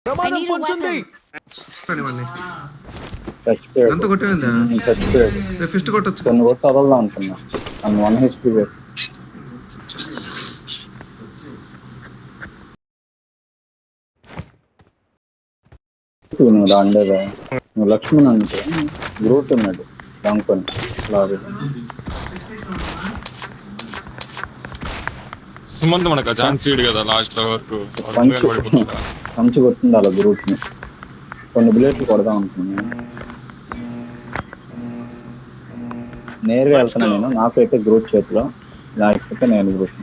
ప్రమాదం పొంచుంది. ఎంత కొట్టేందా ఫిస్ట్ కొట్టచ్చు. కొన్ని కొట్టి వదలదా అనుకున్నా. నన్ను 1 HP నువ్వు దాండేదా నువ్వు లక్ష్మణ్ అంటే గ్రూట్ ఉన్నాడు దాంకొని లారీ సుమంత్ మనకు ఛాన్స్ ఇడు కదా లాస్ట్ లో వరకు పంచి కొట్టింది అలా గ్రూట్ ని. కొన్ని బుల్లెట్లు కొడదాం అనుకున్నా. నేరుగా వెళ్తున్నా నేను. నాకు అయితే గ్రూప్ చేతిలో లేకపోతే నేను గ్రూప్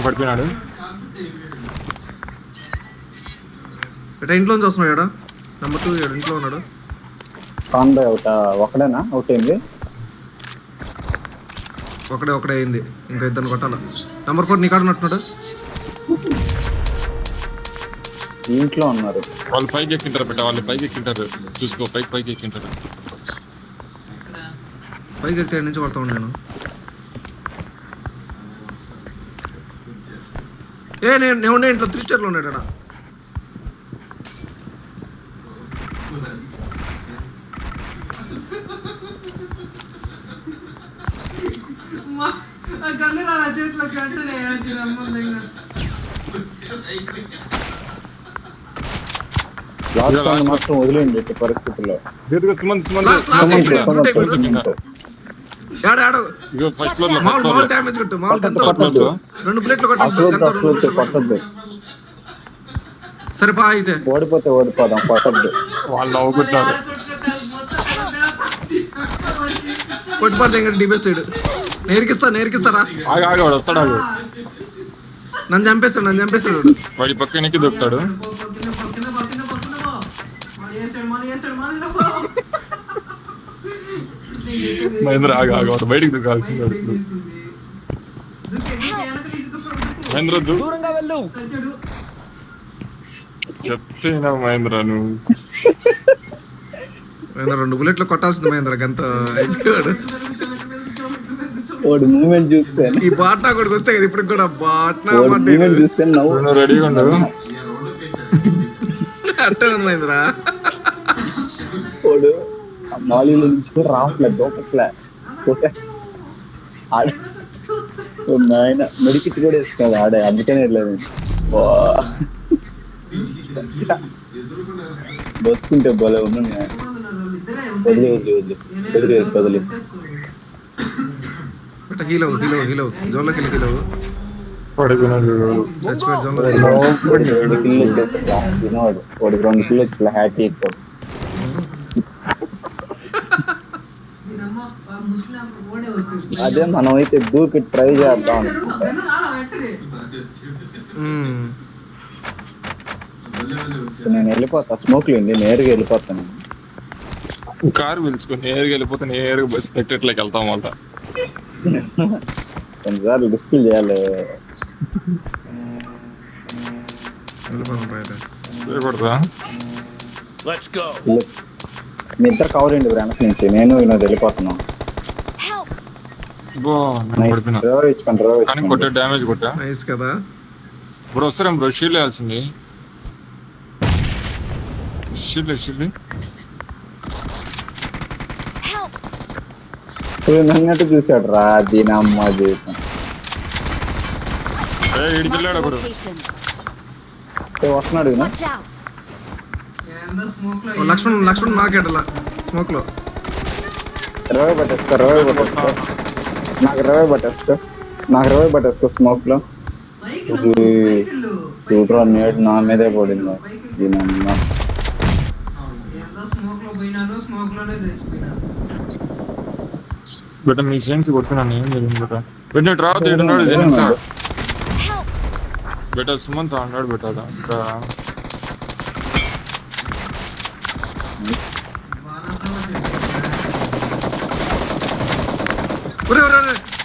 పడిపోయినాడు. ఇంట్లో వస్తున్నాడు. నెంబర్ 2 ఇంట్లో ఉన్నాడు. కాన్ బాయ్ ఒకడేనా అవుట్ అయింది. ఒకడే అయింది. ఇంకా ఇద్దరు కొట్టాల. నెంబర్ 4 నీ కాడ ఉన్నట్టున్నాడు. ఇంట్లో ఉన్నారు వాళ్ళు. పైకి ఎక్కింటారు బిడ్డ, వాళ్ళు పైకి ఎక్కింటారు. చూసుకో పైకి ఎక్కింటారు. పైకి ఎక్కితే నుంచి కొడతా ఉన్నాను నేను. నేను ఇంట్లో 3 స్టార్లో ఉన్నాడు. మాత్రం వదిలేండి పరిస్థితుల్లో. సరే పా అయితే ఓడిపోదాం. కొట్టద్దు వాళ్ళు నవ్వుకుంటారు. కొట్టిపోతే ఇంకా డిబేస్తాడు. నేర్కిస్తారా వస్తాడు. నన్ను చంపేస్తాడు. వాడి పక్కనకి దొరుకుతాడు. మహేంద్ర ఆగాడు. బయటికి దిగాల్సింది. మహేంద్ర దూరంగా వెళ్ళు చెప్తేనా మహేంద్ర. నువ్వు 2 బుల్లెట్లు కొట్టాల్సింది మహేంద్ర. గంత మూమెంట్ చూస్తే ఈ బాట్నా కూడా వస్తే కదా ఇప్పుడు కూడా బాట్నా చూస్తే రెడీగా ఉండవు. అట్టే మహేంద్ర మాలీలో నుంచి రావట్లేదు. ఆయన మెడికిట్ కూడా ఇస్తాడు ఆడే. అందుకనే వెళ్ళలేదు. బతుకుంటే భలే ఉన్నా. వదిలి హీలో జోన్లోకి వెళ్ళి వాడు 2 కిలో హ్యాపీ ఎక్కువ. అదే మనం అయితే దూకి ట్రై చేద్దాం. నేను వెళ్ళిపోతా. స్మోక్లు నేరుగా వెళ్ళిపోతాను. కారు పిలుచుకొని నేరుగా బస్ పెట్టేట్లోకి వెళ్తాం. వాళ్ళ కొన్నిసార్లు రిస్క్ చేయాలి. మీ ఇద్దరు కవర్ అండి వెనక నుంచి. నేను వెళ్ళిపోతున్నాను. కొట్టా డ్యామేజ్ కొట్టా కదా బ్రో. వస్తారేం బ్రో. షీల్డ్ వేయాల్సింది. షీల్డ్ నన్నట్టు చూసాడు రా. దీనమ్మ జీవితం. వస్తున్నాడు లక్ష్మణ్ నాకేటలా స్మోక్ లో. రవి పట్టేస్తా స్మోక్ లో. చూడరా నేడు నా మీదే పడింది. దీనమ్మ బట్ మీ సెన్స్ కొడుతున్నాను. ఏం జరిగింది బెట్ రావద్దు. ఏడున్నాడు బెటర్ సుమంత్ అన్నాడు. బెటర్ ఇంకా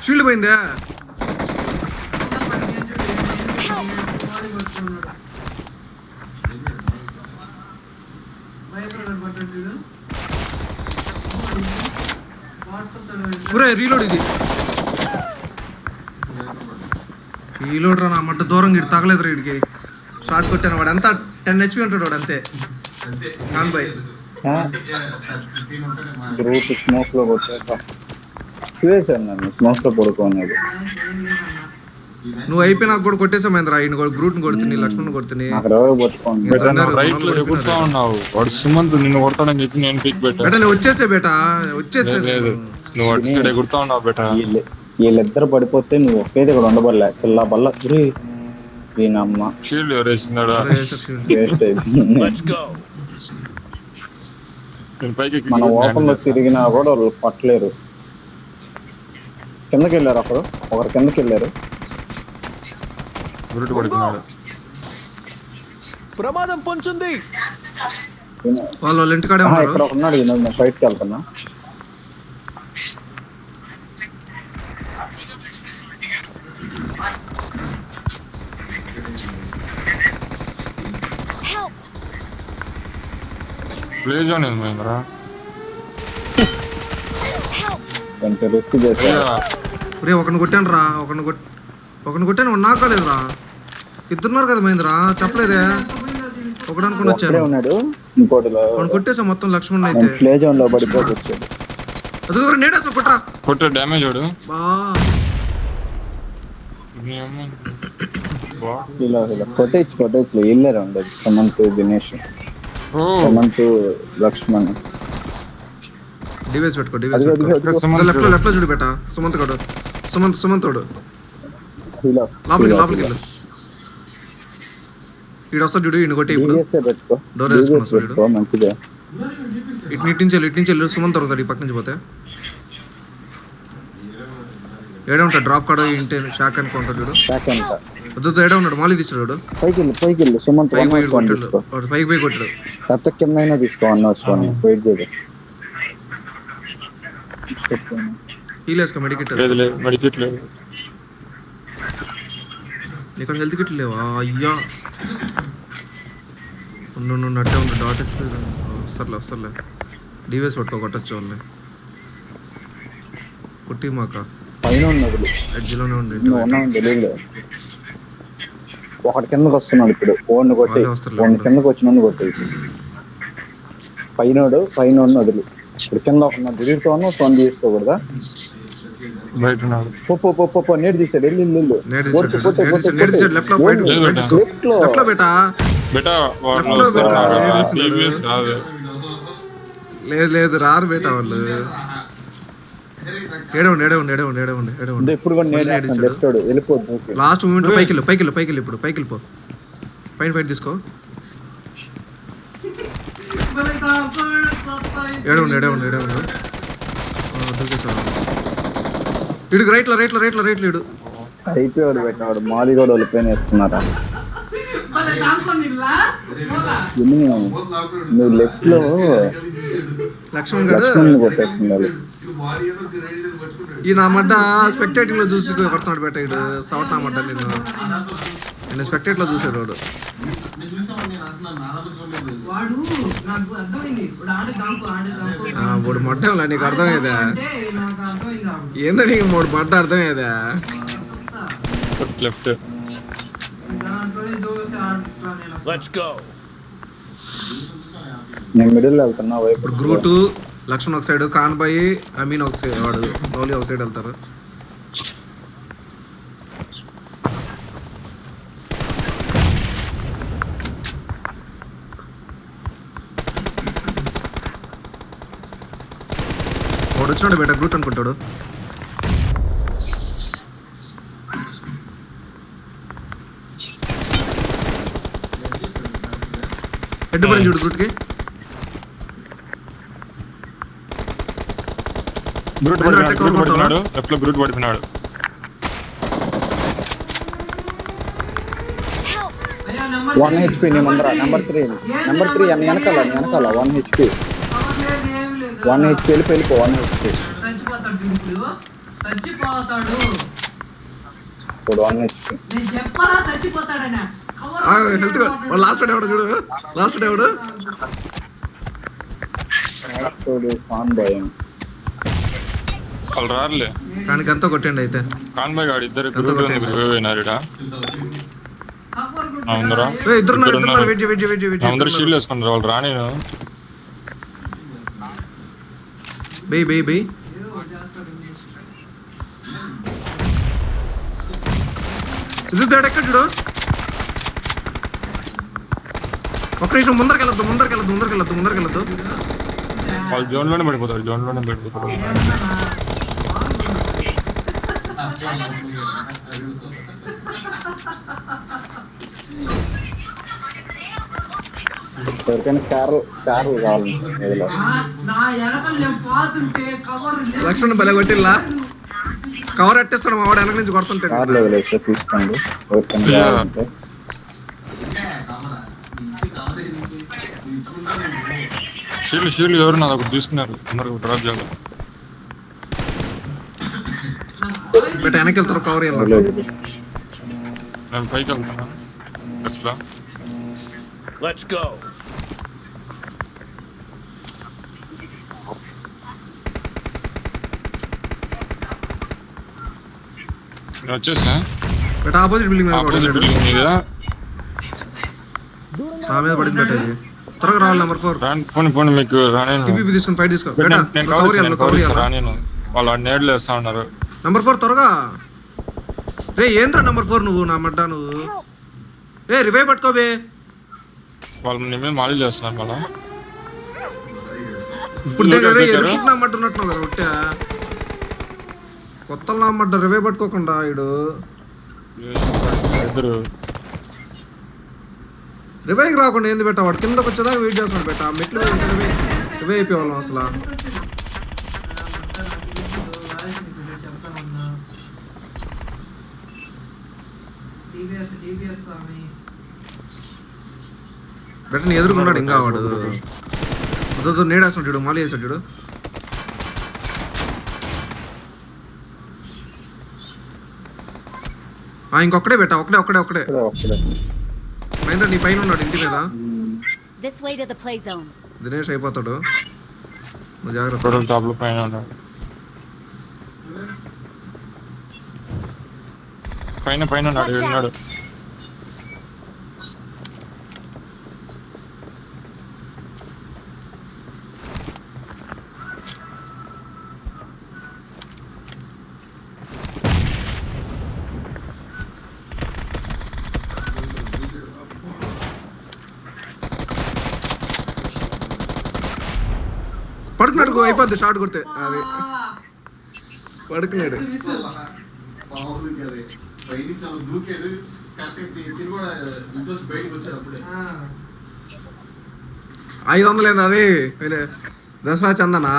షీల్డ్ పోయిందా. ఒరే రీలోడ్ ఇది రీలోడ్ రా నా మట్ట దూరం గిడి తగలేదు వీడికి షార్ట్ కొట్టాను వాడు ఎంత 10 HP ఉంటాడు వాడు అంతే కాన్ బాయ్ గ్రూప్ స్మోక్ లో కొట్టేసా చూసాను నన్ను స్మోక్ లో పడుకోనేది నువ్వు అయిపోయినాక కూడా కొట్టేసా మహేంద్ర ఆయన కూడా గ్రూట్ కొడుతుంది లక్ష్మణ్ కొడుతుంది అక్కడ ఎవరు పట్టుకోండి రైట్ లో ఎగురుతా ఉన్నావు వాడు సుమంత్ నిన్ను కొడతాడని చెప్పి నేను పిక్ పెట్టా బేటా నువ్వు వచ్చేసే బేటా వచ్చేసే లేదు నువ్వు అటు సైడ్ ఎగురుతా ఉన్నావు బేటా వీళ్ళిద్దరు పడిపోతే నువ్వు ఒకేది ఇక్కడ ఉండబడలే చిల్లా బల్ల ఈయనమ్మ షీల్డ్ ఎవరేసిందాడా వేస్ట్ అయిపోయింది నేను పైకి మన ఓపెన్ లో తిరిగినా కూడా వాళ్ళు పట్టలేరు కిందకి వెళ్ళారు ఒకరు కిందకి వెళ్ళారు గురుడు కొడుతున్నాడు ప్రమాదం పొంచుంది వాళ్ళ ఇంటికాడే ఉన్నారు ఇక్కడ ఉన్నాడు నేను ఫైట్కి వెళ్తున్నా ప్లే జోన్ ఏంది మహేంద్ర కొంచెం రిస్క్ చేసా రే ఒకరిని కొట్టాను రా ఒకరిని కొట్టాను వాడు నాకోలేదు రా ఇద్దరున్నారు కదా మహేంద్ర చెప్పలేదే ఒకడు అనుకుని వచ్చాను ఉన్నాడు ఇంకోటి వాడిని కొట్టేసా మొత్తం లక్ష్మణ్ అయితే ప్లే జోన్ లో పడిపోయి వచ్చాడు అది నేడేసా కొట్రా కొట్టే డ్యామేజ్ వాడు బా ఇలా కొట్టేచ్చు వెళ్ళారు ఉండదు సమంత్ దినేష్ సమంత్ లక్ష్మణ్ డివైస్ పెట్టుకో డివైస్ పెట్టుకో లెఫ్ట్ లో చూడు బేటా సుమంత్ వాడు లోపలికి వెళ్ళు ఈడు వస్తాడు చూడు ఈయన కొట్టి ఇప్పుడు డోర్ వేసుకున్నా మంచిదే ఇటు నుంచి వెళ్ళు సుమంత్ దొరుకుతాడు ఈ పక్క నుంచి పోతే ఏడే ఉంటాడు డ్రాప్ కాడ ఇంటే షాక్ అనుకుంటాడు చూడు వద్దు ఏడే ఉన్నాడు మాలి తీసాడు పైకి వెళ్ళు సుమంత్ పైకి పోయి కొట్టాడు కొత్త కింద అయినా తీసుకో అన్న వెయిట్ చేద్దాం హీల్ వేసుకో మెడికెట్ మెడికెట్ లేదు ఇక్కడ హెల్త్ కిట్ లేవా అయ్యా ఉండు అట్టే ఉంది డాట్ వస్తలే డివైస్ పట్టుకో కొట్టచ్చు వాళ్ళని కొట్టి మాక పైన ఉన్నది ఎడ్జ్లోనే ఉండి తెలియదు ఒకటి కిందకి వస్తున్నాడు ఇప్పుడు ఫోన్ కొట్టి ఫోన్ కిందకి వచ్చిన కొట్టి పైన వదిలి ఇప్పుడు కింద ఒక దిగుతో ఫోన్ తీసుకోకూడదా బయట నేడు తీసాడు లేదు రారు బేటా వాళ్ళు లాస్ట్ మూమెంట్ పైకి వెళ్ళి ఇప్పుడు పైకి వెళ్ళిపో పైన ఫైట్ తీసుకో ఏడే ఉండు ఇడు రైట్లో ఇడు అయిపోయాడు పెట్టాడు మాది కూడా వెళ్ళిపోయిన వేస్తున్నారా నువ్వు లెఫ్ట్ లో లక్ష్మణ్ గారు కొట్టేస్తున్నారు ఈ నా మడ్డ స్పెక్టేటింగ్ లో చూసి కొడుతున్నాడు బేట ఇడు సవట్ నా మడ్డ నేను స్పెక్టేట్ లో చూసాడు వాడు మొట్ట నీకు అర్థమయ్యేదా ఏందో నీకు మూడు మడ్డ అర్థమయ్యేదా లెఫ్ట్ నేను మిడిల్ వెళ్తున్నా ఇప్పుడు గ్రూటు లక్ష్మణ్ ఒక సైడ్ కాన్బాయి అమీన్ ఒక సైడ్ వాడు మౌలి ఒక సైడ్ వెళ్తారు వాడు వచ్చినాడు బేట గ్రూట్ అనుకుంటాడు హెడ్ పడి చూడు గ్రూట్కి లెఫ్ట్ లో గ్రూట్ పడిపోయినాడు వన్ హెచ్పి నీ ముందర నెంబర్ త్రీ అని వెనకాల 1 HP 1 HP వెళ్ళిపో 1 HP ఇప్పుడు 1 HP హెల్త్ లాస్ట్ ఎవడు చూడు లాస్ట్ ఎవడు ఫాన్ బాయ్ వాళ్ళు రారులే. కానీ ఎంతో కొట్టండి అయితే. కాన్బాయ్ గాడు ఇద్దరు ఎంత కొట్టిండు? పోయినారు ఈడ. అవునరా ఇద్దరున్నారు వెయిట్ వెయిట్ అందరూ షీల్డ్ వేసుకుంటారు వాళ్ళు రాని. బై బై బై ఇది తేడా ఎక్కడ చూడు. ఒక్క నిమిషం ముందరకెళ్ళద్దు. వాళ్ళు జోన్ లోనే పడిపోతారు. ఎవరికైనా స్టార్ కావాలి. లక్ష్మణ్ భలే కొట్టిల్లా. కవర్ అట్టేస్తాడు మా వాడు వెనక నుంచి కొడుతుంటే. స్టార్ లెవెల్ వేస్తే తీసుకోండి ఎవరికైనా కావాలంటే. షీల్డ్ ఎవరు నాది ఒకటి తీసుకున్నారు. అందరూ డ్రాప్ చేయాలి. బట్ వెనక్కి వెళ్తారు కవర్ లేదు. నేను పైకి వెళ్తాను. ఎట్లా Let's go. నేను వచ్చేసా. బట్ ఆపోజిట్ బిల్డింగ్ మీద ఆపోజిట్ కొట్టాడు. బిల్డింగ్ మీద నా మీద పడింది బట్ అది. త్వరగా రావాలి నెంబర్ 4. పోనీ మీకు రానేను. టీపీ తీసుకుని ఫైట్ తీసుకో. నేను కవర్ రానేను. వాళ్ళు నేడ్లు వేస్తా ఉన్నారు. నెంబర్ 4 త్వరగా రే. ఏంద్రా నెంబర్ 4 నువ్వు నా మడ్డా నువ్వు. రే రివైవ్ పట్టుకోబే. వాళ్ళు నీ మీద మాలి చేస్తున్నారు. మళ్ళా ఇప్పుడు దగ్గర ఎదుర్కొంటున్నట్టున్నావు కదా ఒట్టే. కొత్త నామడ్డ రివైవ్ పట్టుకోకుండా ఇడు ఇద్దరు రివైవ్ రాకుండా ఏంది పెట్టా. వాడు కిందకు వచ్చేదాకా వెయిట్ చేస్తున్నాడు పెట్టా. మెట్లు రివైవ్ అయిపోయేవాళ్ళం అసలు. బెట నీ ఎదుర్కొన్నాడు ఇంకా వాడు. అదో నేడేస్తున్నాడు మాలి వేసాడు. ఇంకొక్కడే పెట్టా. ఒకడే మహేంద్ర నీ పైన ఉన్నాడు ఇంటి మీద. This way to the play zone. Dinesh అయిపోతాడు. నువ్వు జాగ్రత్త. టాప్ లో పైన ఉన్నాడు. పైన ఉన్నాడు. పడుకున్నాడు. అయిపోద్ది షార్ట్ కొడితే. అది పడుకున్నాడు. 500 అది దసరా చందనా.